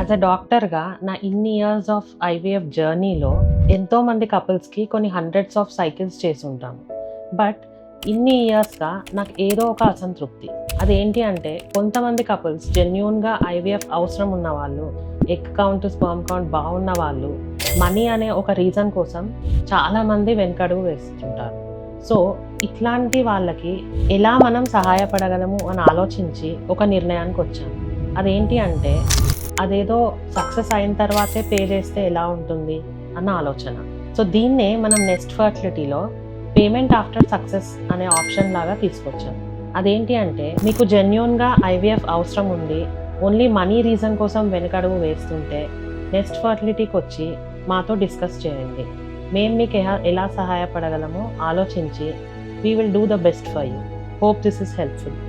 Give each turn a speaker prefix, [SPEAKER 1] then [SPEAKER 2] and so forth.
[SPEAKER 1] As a డాక్టర్గా నా ఇన్ని ఇయర్స్ ఆఫ్ ఐవీఎఫ్ జర్నీలో ఎంతోమంది కపుల్స్కి కొన్ని హండ్రెడ్స్ ఆఫ్ సైకిల్స్ చేసి ఉంటాను. బట్ ఇన్ని ఇయర్స్గా నాకు ఏదో ఒక అసంతృప్తి. అదేంటి అంటే కొంతమంది కపుల్స్ జెన్యూన్గా ఐవీఎఫ్ అవసరం ఉన్న వాళ్ళు, ఎగ్ కౌంట్ స్పర్మ్ కౌంట్ బాగున్న వాళ్ళు మనీ అనే ఒక రీజన్ కోసం చాలామంది వెనకడుగు వేస్తుంటారు. సో ఇట్లాంటి వాళ్ళకి ఎలా మనం సహాయపడగలము అని ఆలోచించి ఒక నిర్ణయానికి వచ్చాను. అదేంటి అంటే అదేదో సక్సెస్ అయిన తర్వాతే పే చేస్తే ఎలా ఉంటుంది అన్న ఆలోచన. సో దీన్నే మనం నెక్స్ట్ ఫర్టిలిటీలో పేమెంట్ ఆఫ్టర్ సక్సెస్ అనే ఆప్షన్ లాగా తీసుకొచ్చాం. అదేంటి అంటే మీకు జెన్యూన్గా ఐవీఎఫ్ అవసరం ఉండి ఓన్లీ మనీ రీజన్ కోసం వెనకడుగు వేస్తుంటే నెక్స్ట్ ఫర్టిలిటీకి వచ్చి మాతో డిస్కస్ చేయండి. మేము మీకు ఎలా సహాయపడగలమో ఆలోచించి we will do the best for you. Hope this is helpful.